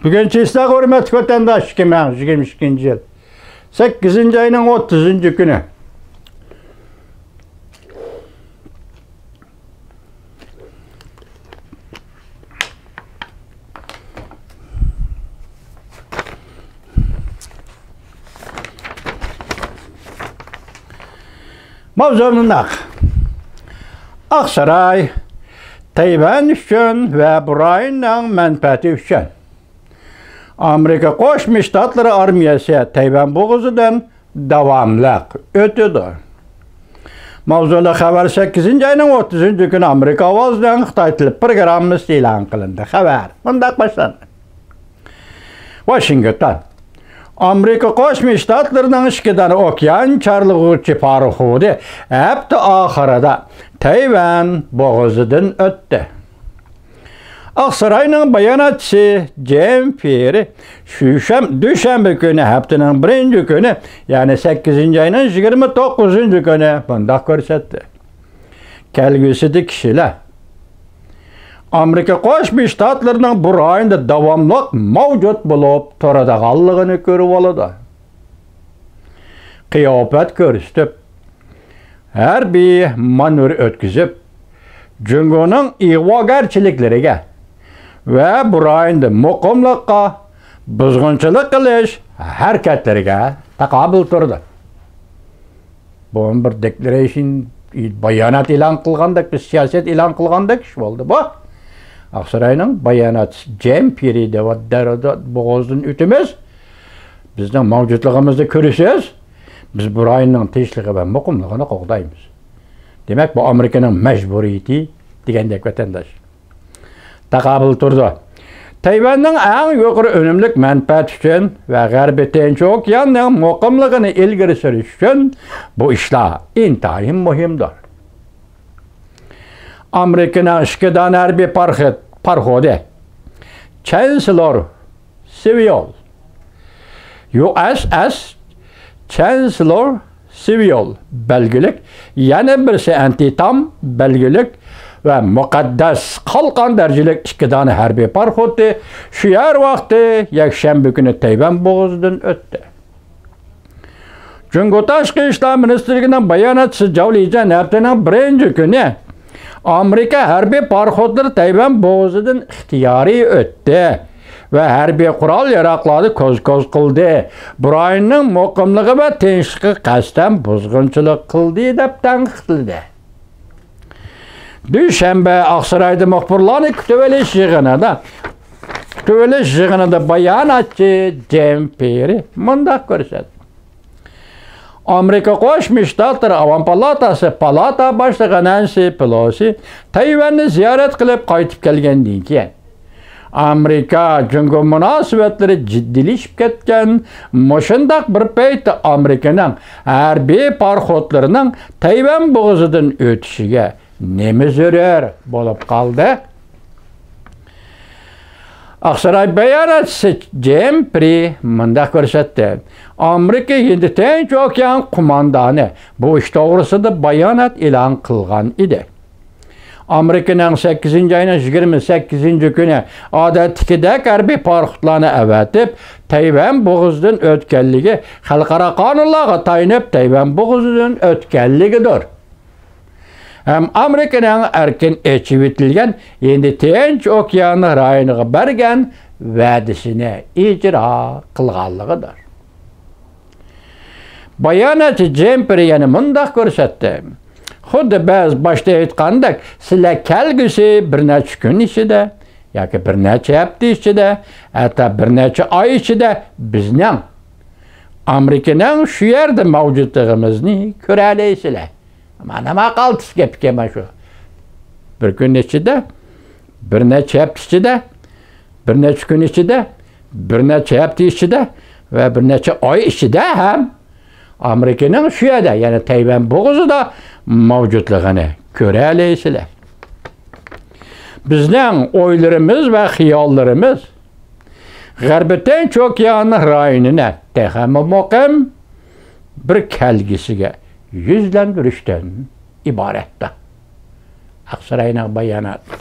Bugün çizsak hürmet vatandaş 2022 yıl 8. ayının 30. günü. Mavzumunda Aksaray Tayvan üçün ve burayının menfaati üçün Amerika Qoşmuş Ştatları Armiyası Tayvan boğazudan davamlıq ötüdü. Mavzunda xabar 8. ayının 30. günü Amerika avazdan Xitay tili programımız elan qılındı. Xabar mundaq başlandı. Washington Amerika Qoşmuş Ştatlarının işkidan okyan çarlığı paraxodu hepti ahirada Tayvan boğazıdan öttü. Aksaray'ın bayanatçısı Jim Perry düşembe günü haftanın 1. günü yani 8. ayının 29. günü bunda görsetti. Kelgüsüdü kişiler Amerika Qoşmuş Ştatlarının bu ayında davamlıq mavcut bulup toradağallığını görüp oladı. Kıyafet görüstüp her bir manevr ötküzüp Cüngonun iğvagerçilikleriga ve bu ayında muqimliqqa buzg'unchilik qilish harakatlariga taqobil turdi. Bu bir declaration bayonot e'lon qilgandek, bir siyoset e'lon qilgandek ish bo'ldi bu. Aksaray'ın bayanat Jim Perry deb bo'g'ozdan o'timiz. Bizning mavjudligimizni ko'rasiz. Biz bu ayning tinchlig'i va muqimligini qo'g'daymiz. Demek bu Amerika'nın mecburiyeti degandek vatandaş. Taqobil turdi. Tayvanning eng yuqori önümlük menfaat üçün ve G'arbiy Tinch okeanining muqimligini ilgari surish üçün bu ishlar intayin muhimdir. Amerika'nın ishkidan harbiy parxodi Chancellor Sewell USS Chancellor Sewell belgilik, yana birisi anti-tam belgilik ve muqaddas qalqan darajalik ishkidan harbiy parxodi shu yer vaqti yakshanba günü Tayvan bo'g'azidan o'tdi. Jungo Tashqi ishlar ministrligining bayonotchisi Zhao Lijian haftaning 1. günü Amerika harbiy parxodlari Tayvan bo'g'azidan ixtiyoriy o'tdi ve harbiy qurol yaroqlarni ko'z qildi. Burayning muqimligi va tinchligi qasddan buzg'unchilik qildi deb tanqidladi. Dushanba Aksaray'da muxbirlarni kutib olish yig'inida bayonotchi Jim Perry mundaq ko'rsatdi. Amerika Qo'shma Shtatlar Avam palatasi palata boshlig'i Nancy Pelosi Tayvanni ziyorat qilib qaytib kelgandan keyin Amerika Jungo munosabatlari jiddiylashib ketgan mushundaq bir paytda Amerikaning harbiy parxodlarining Tayvan bo'g'azidan o'tishiga nima zarar bo'lib qoldi? Aksaray bayonotchisi Jim Perry mundaq ko'rsatdi. Amerika Hind Tinch okean qo'mondoni bu ish to'g'risida bayonot e'lon qilgan edi. Amerika'nın 8. ayının 28. günü odatdagidek harbiy parxodlarni avatib Tayvan bo'g'azidan o'tganligi xalqaro qonunlarga tayanib Tayvan bo'g'azidan o'tganligidir. Hem Amerika'nın erkin echivitilgan Hind Tinch okeani rayoniga bergan va'dasini ijro qilganligidir. Bayonotchi Jim Perry yana mundaq ko'rsatdi. Xuddi biz başta aytgandek, sizlar kelgusi bir necha kun ichida yoki bir necha hafta ichida, hatto bir necha oy ichida bizning Amerikaning shu yerda mavjudligimizni ko'ra olasizlar. Mana maqoltis gap ekan shu. Bir kun ichida, bir necha hafta ichida, bir necha kun ichida, bir necha hafta ichida va bir necha oy ichida ham Amerika'nın şu yerda, yani Tayvan bo'g'azida mavjudligini ko'ra olasizlar. Bizning o'ylarimiz va xiyollarimiz G'arbiy Tinch okeani rayonini texmi muqim bir kelgisiga yuzlantirishdan iboratdir. Aksarayning bayonoti.